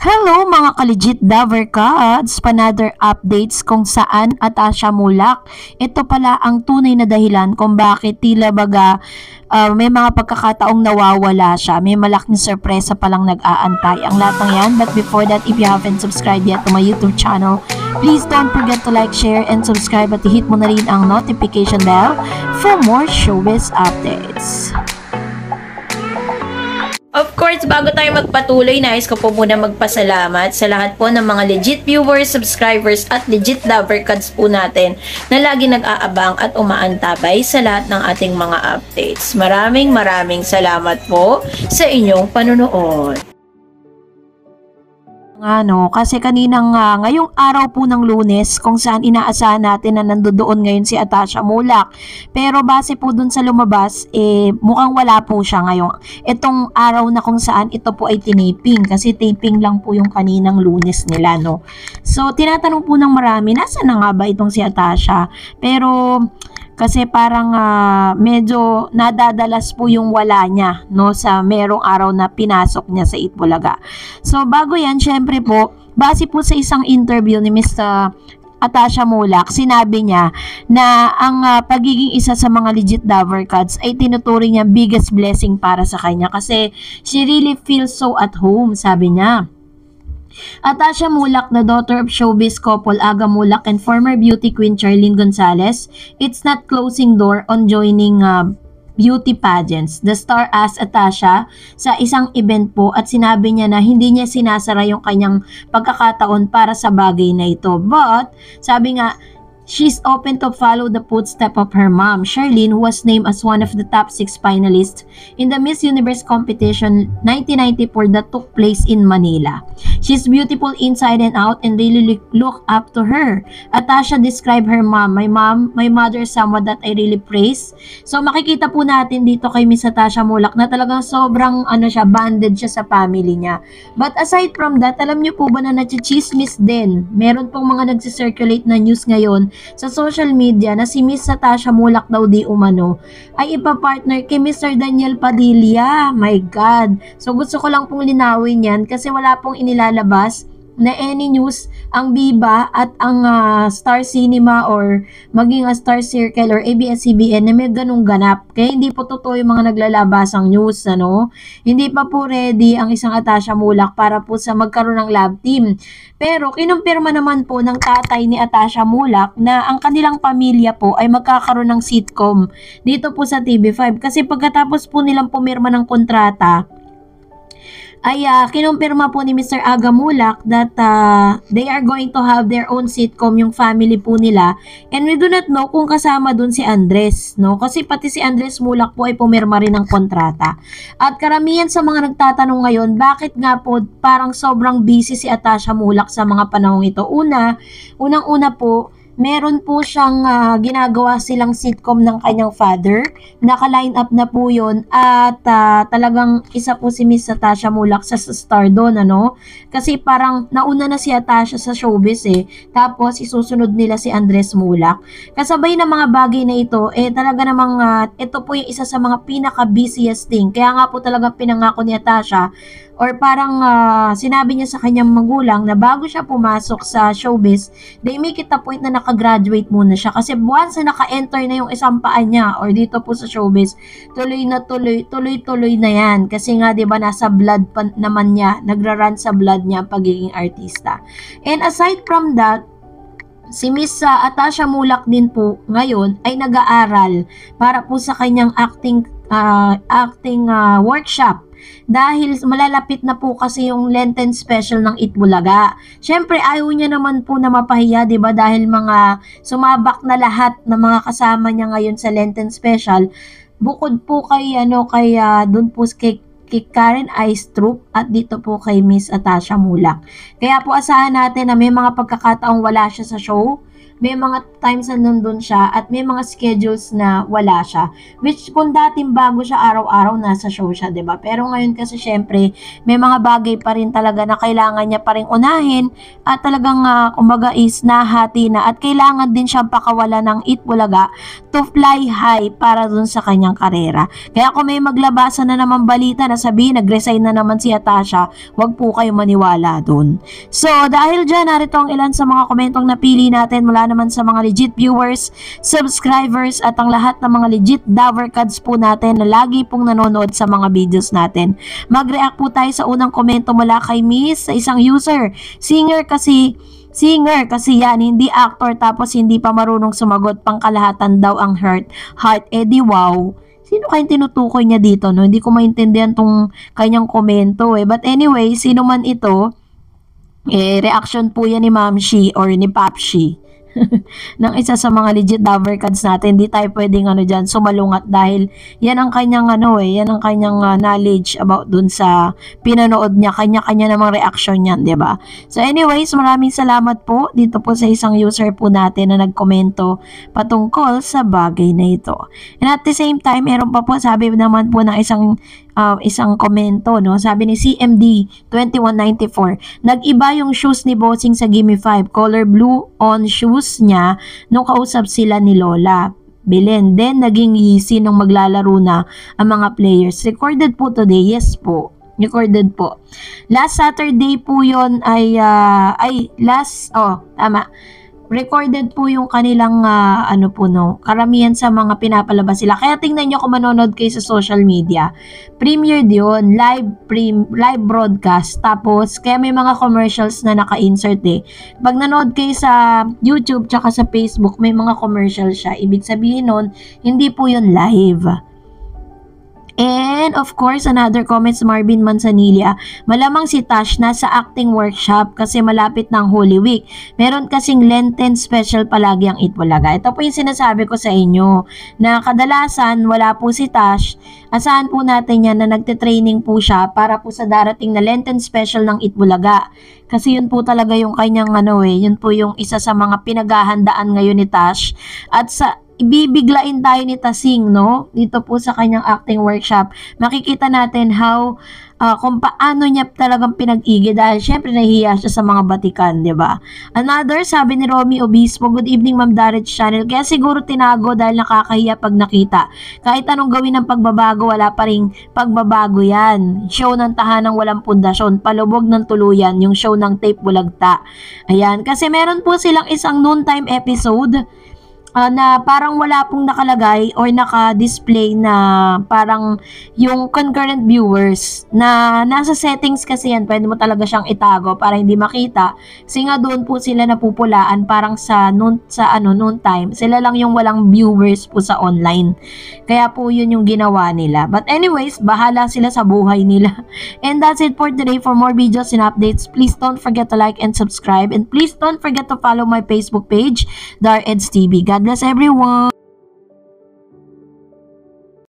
Hello mga ka-legit Dover Cats! Panother updates kung saan Atasha Mulak. Ito pala ang tunay na dahilan kung bakit tila baga may mga pagkakataong nawawala siya. May malaking sorpresa palang nag-aantay. Ang lahat ng yan. But before that, if you haven't subscribed yet to my YouTube channel, please don't forget to like, share, and subscribe at hit mo na rin ang notification bell for more showbiz updates. Of course, bago tayo magpatuloy, nais ko po muna magpasalamat sa lahat po ng mga legit viewers, subscribers at legit lover cards po natin na lagi nag-aabang at umaantabay sa lahat ng ating mga updates. Maraming salamat po sa inyong panunood. Kasi kaninang ngayong araw po ng Lunes kung saan inaasahan natin na nandoon ngayon si Atasha Mulak. Pero base po dun sa lumabas, mukhang wala po siya ngayon. Itong araw na kung saan ito po ay tinaping kasi taping lang po yung kaninang Lunes nila, no. So tinatanong po ng marami, nasa na nga ba itong si Atasha? Pero kasi parang medyo nadadalas po yung wala niya, no, sa merong araw na pinasok niya sa Itbulaga. So bago yan, syempre po, base po sa isang interview ni Mr. Atasha Mulak, sinabi niya na ang pagiging isa sa mga legit Dover Cats ay tinuturing niya biggest blessing para sa kanya kasi she really feels so at home, sabi niya. Atasha Mulak, the daughter of showbiz couple Aga Mulak and former beauty queen Charlene Gonzalez, it's not closing door on joining beauty pageants. The star asked Atasha sa isang event po at sinabi niya na hindi niya sinasara yung kanyang pagkakataon para sa bagay na ito. But, sabi nga, she's open to follow the footsteps of her mom, Charlene, who was named as one of the top 6 finalists in the Miss Universe competition 1994 that took place in Manila. She's beautiful inside and out and really look up to her. Atasha described her mom, my mother is someone that I really praise. So makikita po natin dito kay Miss Atasha Mulak na talagang sobrang bonded siya sa family niya. But aside from that, alam niyo po ba na nachichismis din? Meron pong mga nagsisirculate na news ngayon sa social media na si Miss Atasha Mulak daw di umano ay ipapartner kay Mr. Daniel Padilla. My God! So gusto ko lang pong linawin yan kasi wala pong inilalabas na any news ang Biba at ang Star Cinema or maging Star Circle or ABS-CBN na may ganung ganap. Kaya hindi po totoo yung mga naglalabasang news, ano? Hindi pa po ready ang isang Atasha Mulak para po sa magkaroon ng love team. Pero kinumpirma naman po ng tatay ni Atasha Mulak na ang kanilang pamilya po ay magkakaroon ng sitcom dito po sa TV5. Kasi pagkatapos po nilang pumirma ng kontrata, ay kinumpirma po ni Mr. Aga Mulak that they are going to have their own sitcom, yung family po nila. And we do not know kung kasama dun si Andres, no? Kasi pati si Andres Mulak po ay pumirma rin ng kontrata. At karamihan sa mga nagtatanong ngayon, bakit nga po parang sobrang busy si Atasha Mulak sa mga panahong ito? Unang-una po, meron po siyang ginagawa silang sitcom ng kanyang father. Naka-line up na po yun at talagang isa po si Miss Atasha Mulak sa star doon, ano? Kasi parang nauna na si Atasha sa showbiz tapos isusunod nila si Andres Mulak. Kasabay ng mga bagay na ito, talaga namang ito po yung isa sa mga pinaka-busiest thing. Kaya nga po talaga pinangako ni Atasha or parang sinabi niya sa kanyang magulang na bago siya pumasok sa showbiz, they make it a point na nakagraduate muna siya. Kasi once na naka-enter na yung isang paa niya or dito po sa showbiz, tuloy na yan. Kasi nga, di ba, nasa blood pa naman niya, nagra-run sa blood niya ang pagiging artista. And aside from that, si Miss Atasha Mulak din po ngayon ay nag-aaral para po sa kanyang acting workshop. Dahil malalapit na po kasi yung Lenten special ng Itbulaga. Syempre ayaw niya naman po na mapahiya, 'di ba? Dahil mga sumabak na lahat ng mga kasama niya ngayon sa Lenten special. Bukod po kay doon po kay Karen Aistrup at dito po kay Miss Atasha Mulak. Kaya po asahan natin na may mga pagkakataong wala siya sa show. may mga times na nandun siya at may mga schedules na wala siya. Which kung dating bago siya araw-araw nasa show siya, 'di ba? Pero ngayon kasi syempre may mga bagay pa rin talaga na kailangan niya pa ring unahin at talagang kumbaga is nahati na at kailangan din siyang pakawala ng Itbulaga to fly high para dun sa kanyang karera. Kaya kung may maglabasan na naman balita na sabihin nag-resign na naman si Atasha, wag po kayo maniwala dun. So dahil dyan, narito ang ilan sa mga komentong napili natin mula naman sa mga legit viewers, subscribers at ang lahat ng mga legit Davercads po natin na lagi pong nanonood sa mga videos natin. Mag-react po tayo sa unang komento mula kay Miss, sa isang user. Singer kasi yan, hindi actor tapos hindi pa marunong sumagot, pangkalahatan daw ang heart. Di wow. Sino kayong tinutukoy niya dito, no? Hindi ko maintindihan tong kanyang komento eh. But anyway, sino man ito, reaction po yan ni Ma'am Shi or ni Papshi. ng isa sa mga legit Davercads natin. Hindi tayo pwedeng dyan sumalungat dahil yan ang kanyang yan ang kanyang knowledge about dun sa pinanood niya, kanya-kanya namang reaction niyan, 'di ba? So anyways, maraming salamat po dito po sa isang user po natin na nagkomento patungkol sa bagay na ito. And at the same time, meron pa po sabi naman po ng isang komento, no? Sabi ni CMD 2194, nag-iba yung shoes ni Bossing sa Gimme 5, color blue on shoes niya nung kausap sila ni Lola Belen. Then naging Yeezy nung maglalaro na ang mga players. Recorded po today, yes po. Recorded po. Last Saturday po yon tama. Recorded po yung kanilang karamihan sa mga pinapalabas sila. Kaya tingnan nyo kung manonood kayo sa social media. Premiered yun, live broadcast. Tapos, kaya may mga commercials na naka-insert eh. Pag nanood kayo sa YouTube tsaka sa Facebook, may mga commercial siya. Ibig sabihin nun, hindi po yun live. And of course, another comments, Marvin Manzanilla, malamang si Tash nasa acting workshop kasi malapit ng Holy Week. Meron kasing Lenten special palagi ang Itbulaga. Ito po yung sinasabi ko sa inyo na kadalasan wala po si Tash. Asahan po natin yan na nagte-training po siya para po sa darating na Lenten special ng Itbulaga. Kasi yun po talaga yung kanyang yun po yung isa sa mga pinaghahandaan ngayon ni Tash. At ibibiglain tayo ni Tasing, no? Dito po sa kanyang acting workshop. Makikita natin kung paano niya talagang pinag-igi dahil syempre nahihiya siya sa mga batikan, di ba? Another, sabi ni Romy Obispo, good evening Ma'am Darage Channel. Kaya siguro tinago dahil nakakahiya pag nakita. Kahit anong gawin ng pagbabago, wala pa ring pagbabago yan. Show ng tahanang walang pundasyon, palubog ng tuluyan, yung show ng tape bulagta. Ayan, kasi meron po silang isang noontime episode na parang wala pong nakalagay or naka-display na parang yung concurrent viewers na nasa settings kasi yan, pwede mo talaga siyang itago para hindi makita. Kasi nga doon po sila napupulaan parang sa noon time. Sila lang yung walang viewers po sa online. Kaya po yun yung ginawa nila. But anyways, bahala sila sa buhay nila. And that's it for today. For more videos and updates, please don't forget to like and subscribe. And please don't forget to follow my Facebook page, Dar Eds TV. God bless everyone.